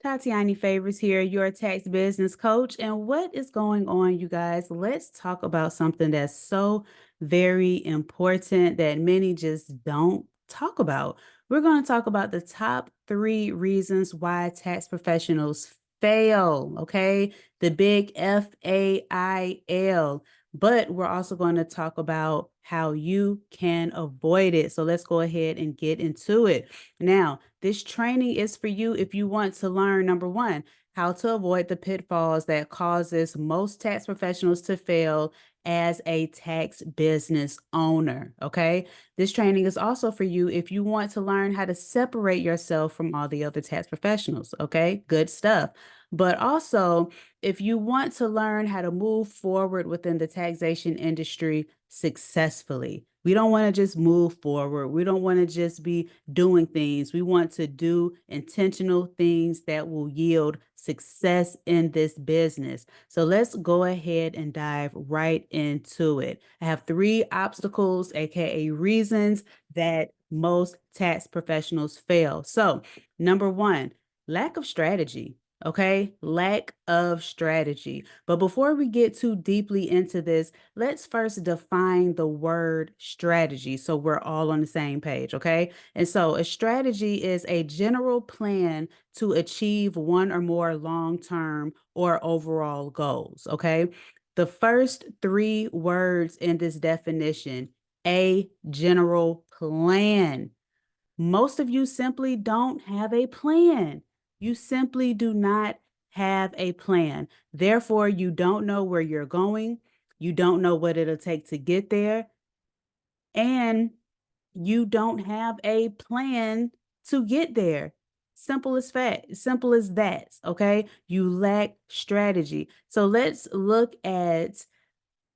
Tatiani Favors here, your tax business coach. And what is going on, you guys? Let's talk about something that's so very important that many just don't talk about. We're going to talk about the top three reasons why tax professionals fail, okay? The big FAIL. But we're also going to talk about how you can avoid it. So let's go ahead and get into it. Now, this training is for you if you want to learn, number one, how to avoid the pitfalls that causes most tax professionals to fail as a tax business owner. Okay. This training is also for you if you want to learn how to separate yourself from all the other tax professionals. Okay. Good stuff. But also, if you want to learn how to move forward within the taxation industry successfully, we don't want to just move forward. We don't want to just be doing things. We want to do intentional things that will yield success in this business. So let's go ahead and dive right into it. I have three obstacles, aka reasons that most tax professionals fail. So, number one, lack of strategy. Okay, lack of strategy. But before we get too deeply into this, let's first define the word strategy so we're all on the same page. Okay, and so a strategy is a general plan to achieve one or more long term or overall goals. Okay, the first three words in this definition, a general plan. Most of you simply don't have a plan. You simply do not have a plan. Therefore, you don't know where you're going. You don't know what it'll take to get there. And you don't have a plan to get there. Simple as fact, simple as that. Okay. You lack strategy. So let's look at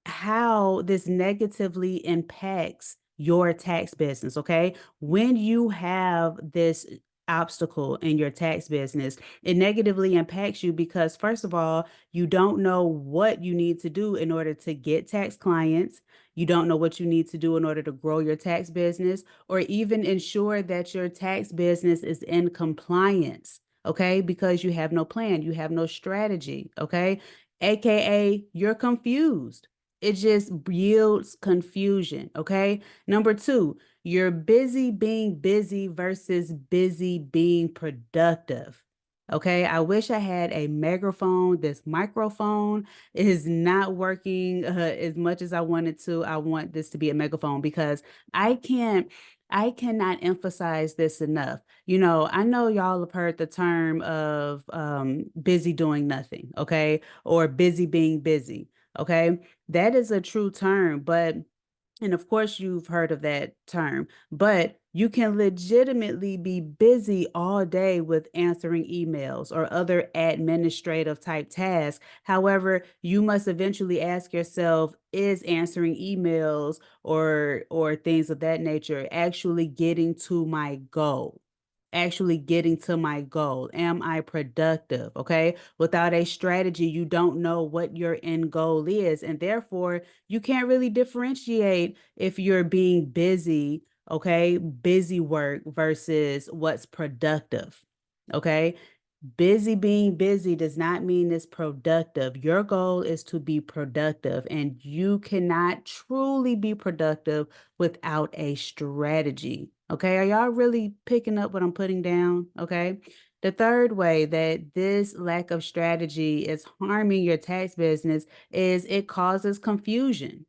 how this negatively impacts your tax business. Okay. When you have this obstacle in your tax business, it negatively impacts you because, first of all, you don't know what you need to do in order to get tax clients. You don't know what you need to do in order to grow your tax business or even ensure that your tax business is in compliance. Okay. Because you have no plan, you have no strategy. Okay. AKA, you're confused. It just yields confusion. Okay. Number two, you're busy being busy versus busy being productive. Okay. I wish I had a megaphone. This microphone is not working as much as I wanted to. I want this to be a megaphone because I can't. I cannot emphasize this enough. I know y'all have heard the term of busy doing nothing, okay, or busy being busy, okay. That is a true term, and of course you've heard of that term, but you can legitimately be busy all day with answering emails or other administrative type tasks. However, you must eventually ask yourself, is answering emails or things of that nature actually getting to my goal? Actually getting to my goal? Am I productive? Okay. Without a strategy, you don't know what your end goal is. And therefore, you can't really differentiate if you're being busy, okay, busy work versus what's productive. Okay. Busy being busy does not mean it's productive. Your goal is to be productive, and you cannot truly be productive without a strategy. Okay. Are y'all really picking up what I'm putting down? Okay. The third way that this lack of strategy is harming your tax business is it causes confusion.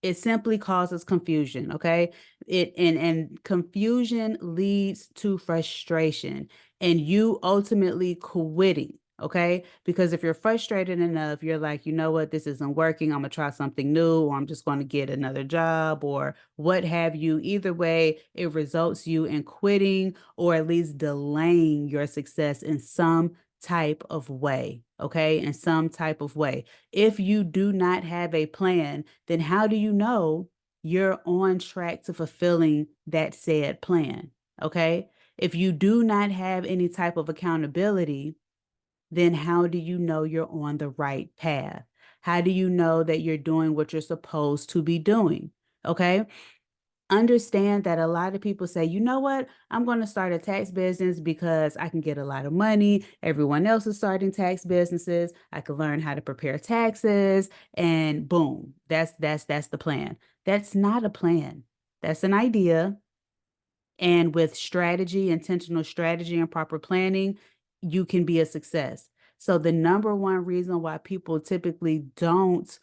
It simply causes confusion. Okay. And confusion leads to frustration and you ultimately quitting. Okay. Because if you're frustrated enough, you're like, you know what, this isn't working. I'm gonna try something new, or I'm just gonna get another job or what have you. Either way, it results you in quitting or at least delaying your success in some type of way. Okay. In some type of way. If you do not have a plan, then how do you know you're on track to fulfilling that said plan? Okay. If you do not have any type of accountability, then how do you know you're on the right path? How do you know that you're doing what you're supposed to be doing? Okay. Understand that a lot of people say, you know what, I'm going to start a tax business because I can get a lot of money. Everyone else is starting tax businesses. I can learn how to prepare taxes, and boom, that's the plan. That's not a plan. That's an idea. And with strategy, intentional strategy, and proper planning, you can be a success. So the number one reason why people typically don't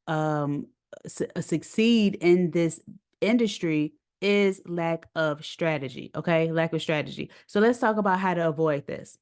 um, succeed in this industry is lack of strategy. Okay, lack of strategy. So let's talk about how to avoid this.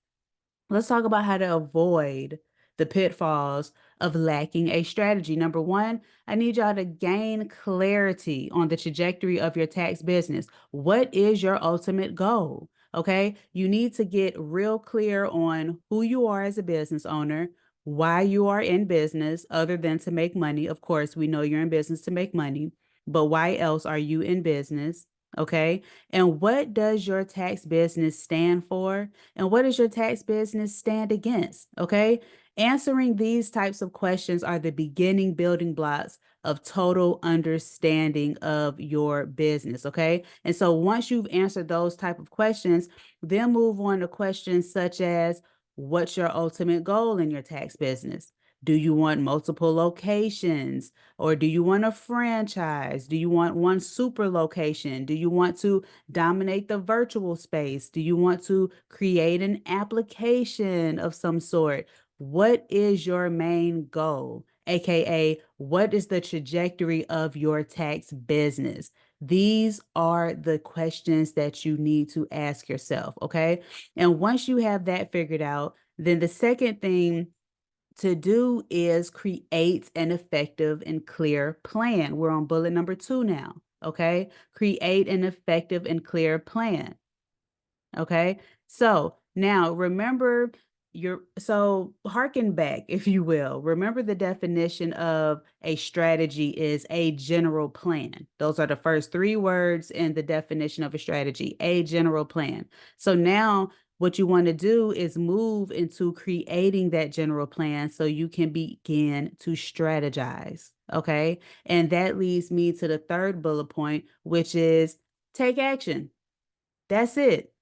Let's talk about how to avoid the pitfalls of lacking a strategy. Number one, I need y'all to gain clarity on the trajectory of your tax business. What is your ultimate goal? Okay, you need to get real clear on who you are as a business owner, why you are in business, other than to make money. Of course, we know you're in business to make money, but why else are you in business? Okay, and what does your tax business stand for? And what does your tax business stand against? Okay. Answering these types of questions are the beginning building blocks of total understanding of your business. Okay. And so once you've answered those type of questions, then move on to questions such as, what's your ultimate goal in your tax business? Do you want multiple locations, or do you want a franchise? Do you want one super location? Do you want to dominate the virtual space? Do you want to create an application of some sort? What is your main goal? AKA, what is the trajectory of your tax business? These are the questions that you need to ask yourself, okay? And once you have that figured out, then the second thing to do is create an effective and clear plan. We're on bullet number 2 now. Okay. Create an effective and clear plan. Okay. So now remember so harken back, if you will. Remember the definition of a strategy is a general plan. Those are the first 3 words in the definition of a strategy, a general plan. So now what you want to do is move into creating that general plan so you can begin to strategize. Okay. And that leads me to the third bullet point, which is take action. That's it.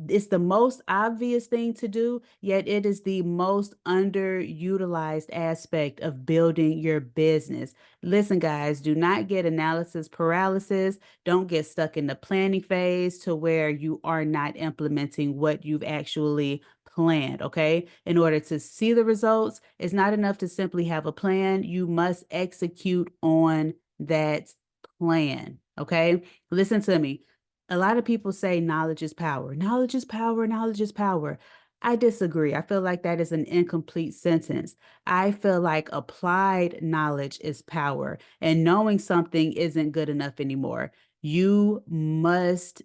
It's the most obvious thing to do, yet it is the most underutilized aspect of building your business. Listen, guys, do not get analysis paralysis. Don't get stuck in the planning phase to where you are not implementing what you've actually planned. Okay. In order to see the results, it's not enough to simply have a plan. You must execute on that plan. Okay. Listen to me. A lot of people say knowledge is power. Knowledge is power. Knowledge is power. I disagree. I feel like that is an incomplete sentence. I feel like applied knowledge is power, and knowing something isn't good enough anymore. You must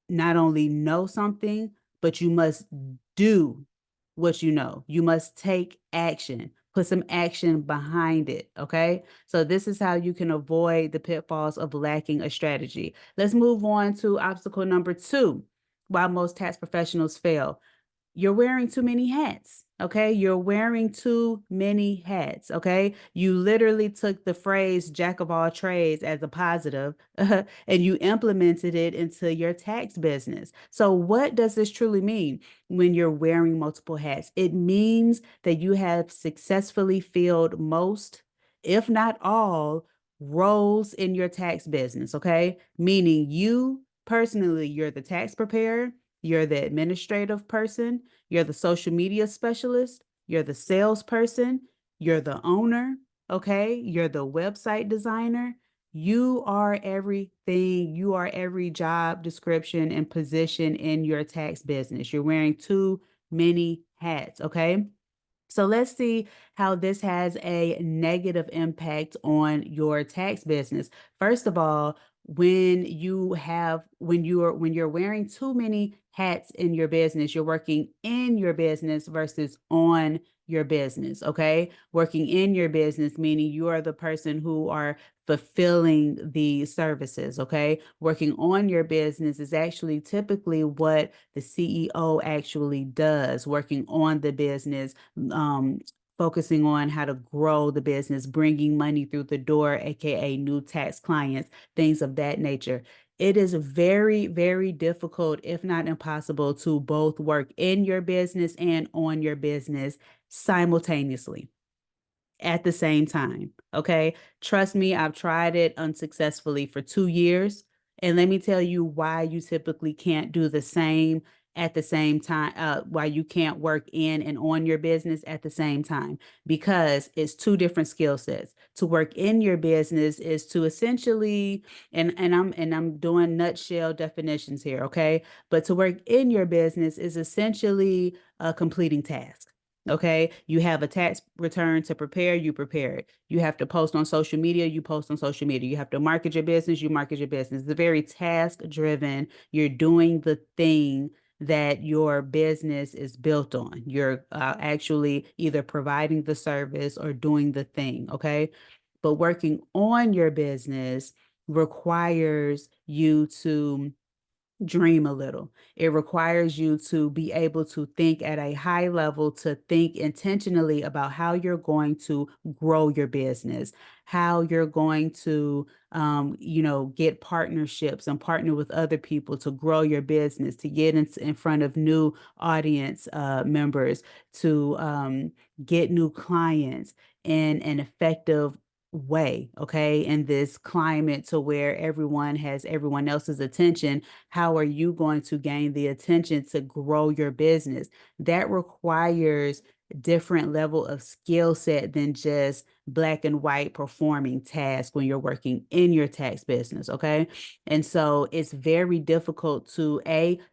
not only know something, but you must do what you know. You must take action, put some action behind it. Okay. So, this is how you can avoid the pitfalls of lacking a strategy. Let's move on to obstacle number 2. Why most tax professionals fail. You're wearing too many hats. Okay. You're wearing too many hats. Okay. You literally took the phrase jack of all trades as a positive and you implemented it into your tax business. So, what does this truly mean when you're wearing multiple hats? It means that you have successfully filled most, if not all, roles in your tax business. Okay. Meaning you personally, you're the tax preparer, you're the administrative person, you're the social media specialist, you're the salesperson, you're the owner, okay? You're the website designer. You are everything. You are every job description and position in your tax business. You're wearing too many hats, okay? So let's see how this has a negative impact on your tax business. First of all, when you're wearing too many hats in your business, you're working in your business versus on your business, okay? Working in your business meaning you are the person who are fulfilling the services, okay? Working on your business is actually typically what the CEO actually does, working on the business, focusing on how to grow the business, bringing money through the door, aka new tax clients, things of that nature. It is very, very difficult, if not impossible, to both work in your business and on your business simultaneously at the same time. Okay. Trust me, I've tried it unsuccessfully for 2 years. And let me tell you why you typically can't do the same at the same time, why you can't work in and on your business at the same time, because it's two different skill sets. To work in your business is to essentially, and I'm doing nutshell definitions here, okay? But to work in your business is essentially completing tasks. Okay. You have a tax return to prepare, you prepare it. You have to post on social media, you post on social media. You have to market your business, you market your business. It's very task driven. You're doing the thing that your business is built on. You're actually either providing the service or doing the thing. Okay. But working on your business requires you to dream a little. It requires you to be able to think at a high level, to think intentionally about how you're going to grow your business, how you're going to, get partnerships and partner with other people to grow your business, to get in front of new audience members, to get new clients in an effective way, okay, in this climate to where everyone has everyone else's attention. How are you going to gain the attention to grow your business? That requires different level of skill set than just black and white performing tasks when you're working in your tax business, okay? And so it's very difficult to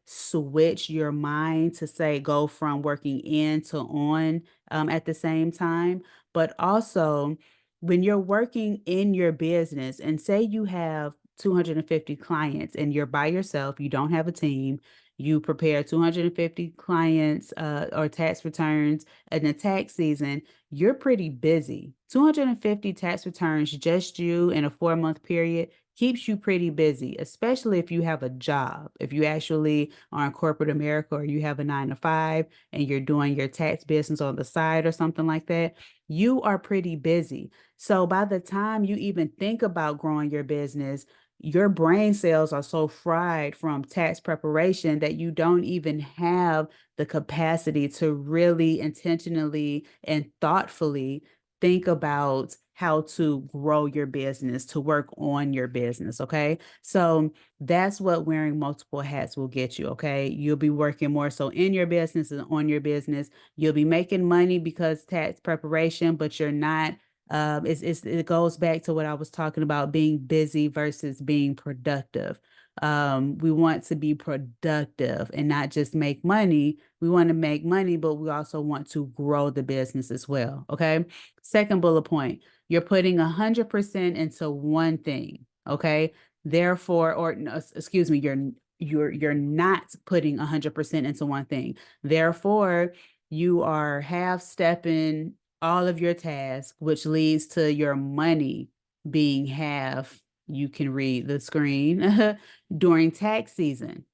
switch your mind to say go from working in to on at the same time, but also when you're working in your business and say you have 250 clients and you're by yourself, you don't have a team, you prepare 250 clients or tax returns in the tax season, you're pretty busy. 250 tax returns, just you in a 4 month period, keeps you pretty busy, especially if you have a job. If you actually are in corporate America or you have a 9 to 5 and you're doing your tax business on the side or something like that, you are pretty busy. So by the time you even think about growing your business, your brain cells are so fried from tax preparation that you don't even have the capacity to really intentionally and thoughtfully think about how to grow your business, to work on your business. Okay. So that's what wearing multiple hats will get you. Okay. You'll be working more so in your business and on your business. You'll be making money because tax preparation, but you're not it goes back to what I was talking about, being busy versus being productive. We want to be productive and not just make money. We want to make money, but we also want to grow the business as well. Okay. Second bullet point, you're putting 100% into one thing. Okay. Therefore, or no, excuse me, you're not putting 100% into one thing. Therefore, you are half stepping all of your tasks, which leads to your money being half. You can read the screen during tax season.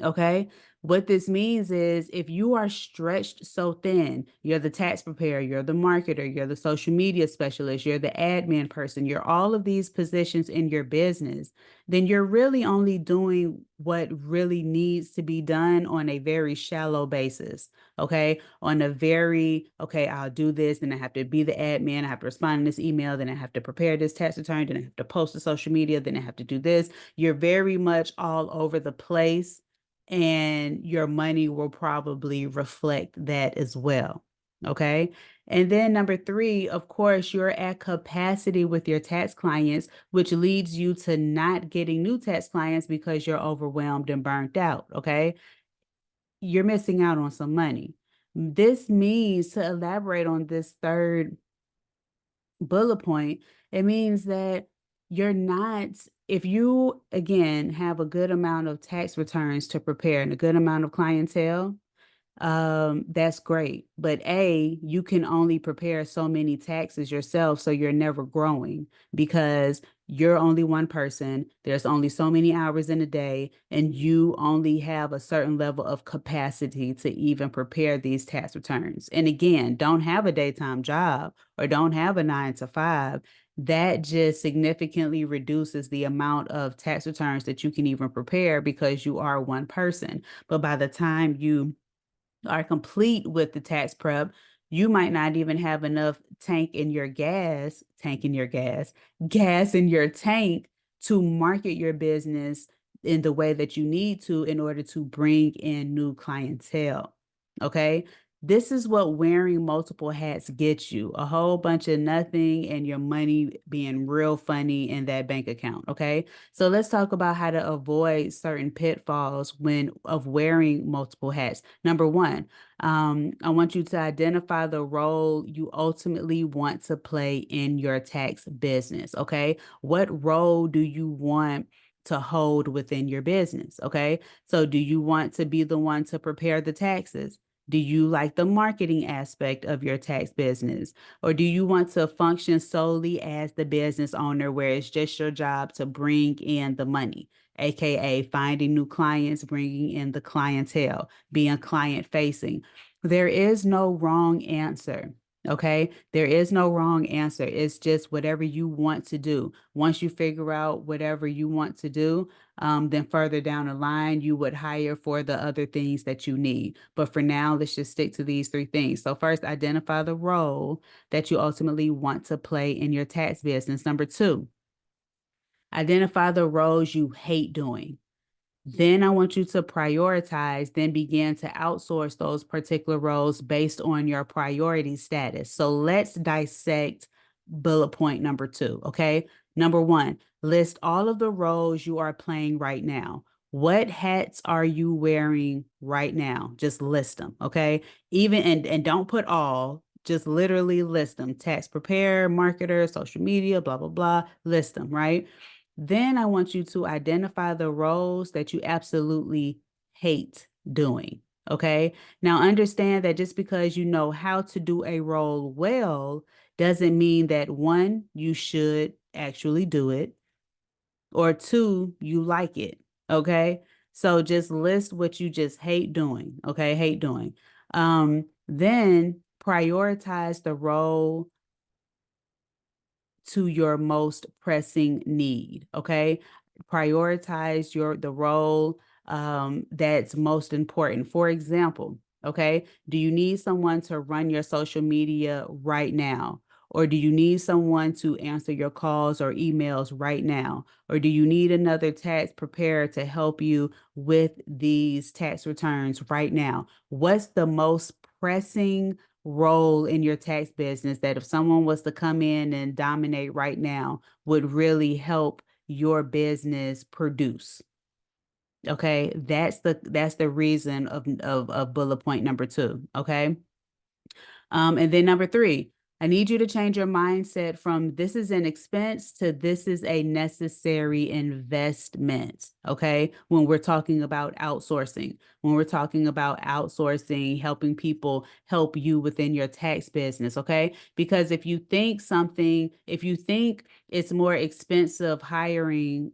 Okay. What this means is if you are stretched so thin, you're the tax preparer, you're the marketer, you're the social media specialist, you're the admin person, you're all of these positions in your business, then you're really only doing what really needs to be done on a very shallow basis. Okay. On a very, okay, I'll do this, then I have to be the admin, I have to respond to this email, then I have to prepare this tax return, then I have to post to social media, then I have to do this. You're very much all over the place and your money will probably reflect that as well. Okay. And then number three, of course, you're at capacity with your tax clients, which leads you to not getting new tax clients because you're overwhelmed and burnt out. Okay. You're missing out on some money. This means, to elaborate on this third bullet point, it means that you're not, if you again have a good amount of tax returns to prepare and a good amount of clientele, that's great. But you can only prepare so many taxes yourself, so you're never growing because You're only one person. There's only so many hours in a day, and you only have a certain level of capacity to even prepare these tax returns. And again, don't have a daytime job or don't have a 9 to 5. That just significantly reduces the amount of tax returns that you can even prepare because you are one person. But by the time you are complete with the tax prep, you might not even have enough gas in your tank to market your business in the way that you need to in order to bring in new clientele. Okay. This is what wearing multiple hats gets you, a whole bunch of nothing and your money being real funny in that bank account. Okay. So let's talk about how to avoid certain pitfalls when of wearing multiple hats. Number one, I want you to identify the role you ultimately want to play in your tax business. Okay. What role do you want to hold within your business? Okay. So, do you want to be the one to prepare the taxes? Do you like the marketing aspect of your tax business? Or do you want to function solely as the business owner where it's just your job to bring in the money, aka finding new clients, bringing in the clientele, being client facing? There is no wrong answer. Okay. There is no wrong answer. It's just whatever you want to do. Once you figure out whatever you want to do, then further down the line, you would hire for the other things that you need. But for now, let's just stick to these 3 things. So, first, identify the role that you ultimately want to play in your tax business. Number two, identify the roles you hate doing. Then I want you to prioritize, then begin to outsource those particular roles based on your priority status. So let's dissect bullet point number two. Okay. Number one, list all of the roles you are playing right now. What hats are you wearing right now? Just list them. Okay. Even and don't put all, just literally list them. Tax preparer, marketer, social media, blah, blah, blah. List them, right? Then I want you to identify the roles that you absolutely hate doing. Okay. Now understand that just because you know how to do a role well doesn't mean that one, you should actually do it, or two, you like it. Okay. So just list what you just hate doing. Okay. Hate doing. Then prioritize the role to your most pressing need. Okay. Prioritize the role that's most important. For example, okay, do you need someone to run your social media right now? Or do you need someone to answer your calls or emails right now? Or do you need another tax preparer to help you with these tax returns right now? What's the most pressing role in your tax business that if someone was to come in and dominate right now would really help your business produce? Okay, that's the reason of bullet point number two. Okay. And then number three, I need you to change your mindset from this is an expense to this is a necessary investment. Okay. When we're talking about outsourcing, helping people help you within your tax business. Okay. Because if you think it's more expensive hiring,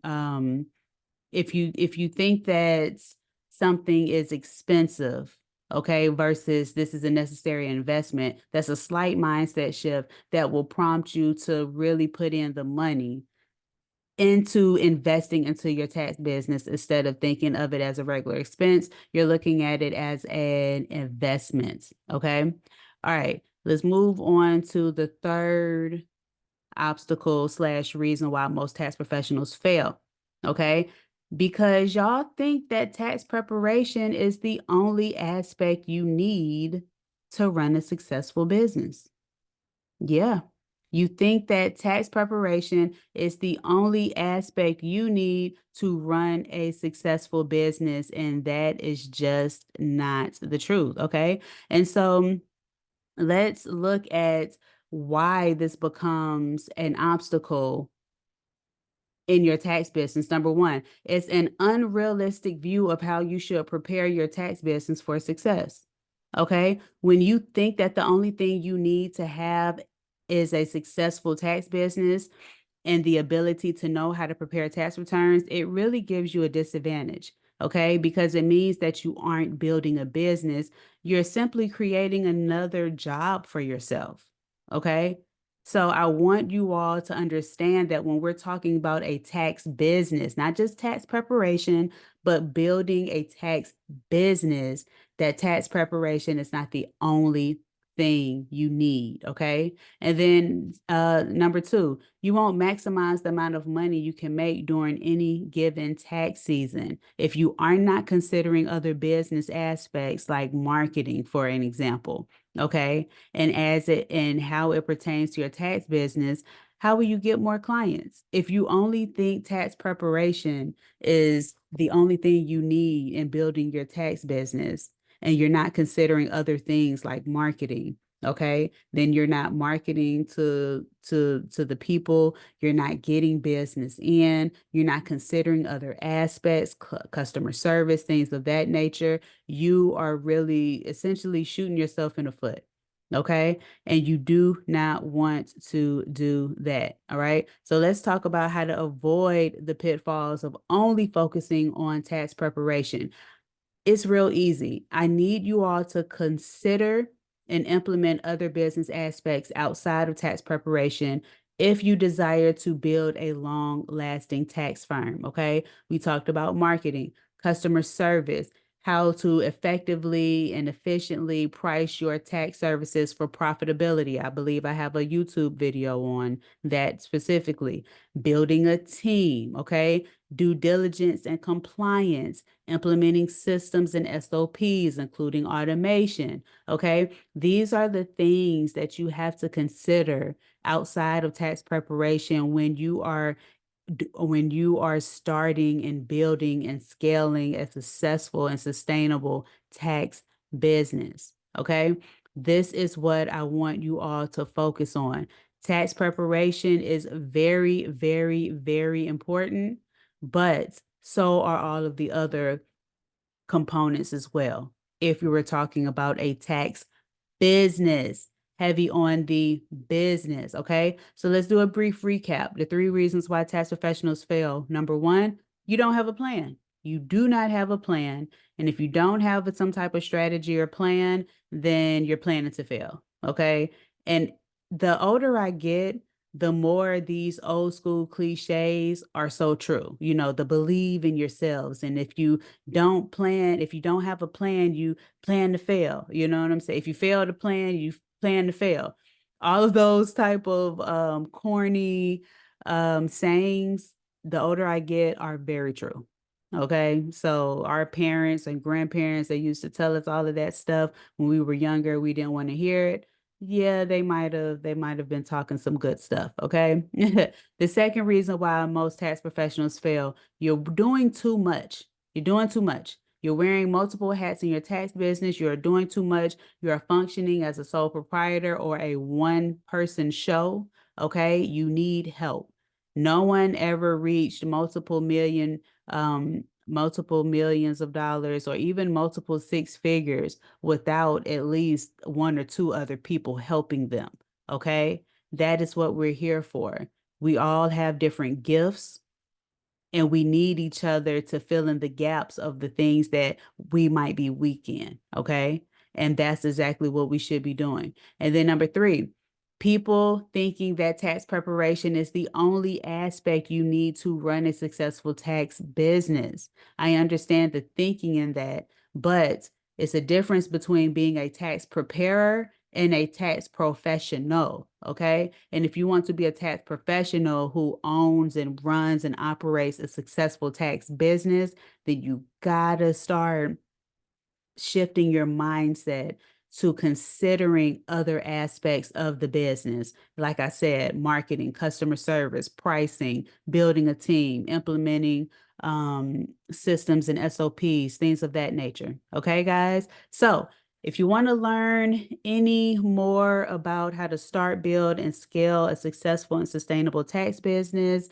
if you think that something is expensive, okay, versus this is a necessary investment, that's a slight mindset shift that will prompt you to really put in the money into investing into your tax business instead of thinking of it as a regular expense. You're looking at it as an investment. Okay. All right. Let's move on to the third obstacle slash reason why most tax professionals fail. Okay. Because y'all think that tax preparation is the only aspect you need to run a successful business. Yeah. You think that tax preparation is the only aspect you need to run a successful business, and that is just not the truth. Okay. And so let's look at why this becomes an obstacle in your tax business. Number one, it's an unrealistic view of how you should prepare your tax business for success. Okay. When you think that the only thing you need to have is a successful tax business, and the ability to know how to prepare tax returns, it really gives you a disadvantage. Okay, because it means that you aren't building a business, you're simply creating another job for yourself. Okay, so I want you all to understand that when we're talking about a tax business, not just tax preparation, but building a tax business, that tax preparation is not the only thing you need. Okay. And then number two, you won't maximize the amount of money you can make during any given tax season if you are not considering other business aspects like marketing, for an example. Okay. And how it pertains to your tax business, how will you get more clients? If you only think tax preparation is the only thing you need in building your tax business, and you're not considering other things like marketing, okay, then you're not marketing to the people, you're not getting business in, you're not considering other aspects, customer service, things of that nature. You are really essentially shooting yourself in the foot. Okay. And you do not want to do that. All right. So let's talk about how to avoid the pitfalls of only focusing on tax preparation. It's real easy. I need you all to consider and implement other business aspects outside of tax preparation if you desire to build a long lasting tax firm. Okay. We talked about marketing, customer service, how to effectively and efficiently price your tax services for profitability. I believe I have a YouTube video on that specifically. Building a team. Okay. Due diligence and compliance, implementing systems and SOPs, including automation. Okay. These are the things that you have to consider outside of tax preparation when you are starting and building and scaling a successful and sustainable tax business. Okay. This is what I want you all to focus on. Tax preparation is very, very, very important, but so are all of the other components as well. If you were talking about a tax business, heavy on the business. Okay. So let's do a brief recap. The three reasons why tax professionals fail. Number one, you don't have a plan. You do not have a plan. And if you don't have some type of strategy or plan, then you're planning to fail. Okay. And the older I get, the more these old school cliches are so true. You know, the believe in yourselves. And if you don't have a plan, you plan to fail. You know what I'm saying? If you fail to plan, you plan to fail. All of those type of corny sayings, the older I get, are very true. Okay. So our parents and grandparents, they used to tell us all of that stuff when we were younger. We didn't want to hear it. Yeah, they might have been talking some good stuff. Okay. The second reason why most tax professionals fail, you're doing too much. You're doing too much. You're wearing multiple hats in your tax business. You're doing too much. You're functioning as a sole proprietor or a one person show. Okay. You need help. No one ever reached multiple millions of dollars or even multiple six figures without at least one or two other people helping them. Okay. That is what we're here for. We all have different gifts, and we need each other to fill in the gaps of the things that we might be weak in. Okay. And that's exactly what we should be doing. And then number three, people thinking that tax preparation is the only aspect you need to run a successful tax business. I understand the thinking in that, but it's a difference between being a tax preparer and a tax professional. Okay. And if you want to be a tax professional who owns and runs and operates a successful tax business, then you gotta start shifting your mindset to considering other aspects of the business. Like I said, marketing, customer service, pricing, building a team, implementing systems and SOPs, things of that nature. Okay, guys? So if you want to learn any more about how to start, build, and scale a successful and sustainable tax business,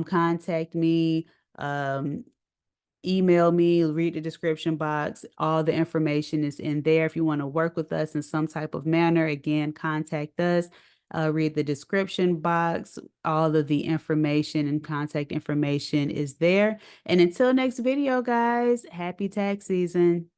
contact me. Email me, read the description box. All the information is in there. If you want to work with us in some type of manner, again, contact us. Read the description box. All of the information and contact information is there. And until next video, guys, happy tax season.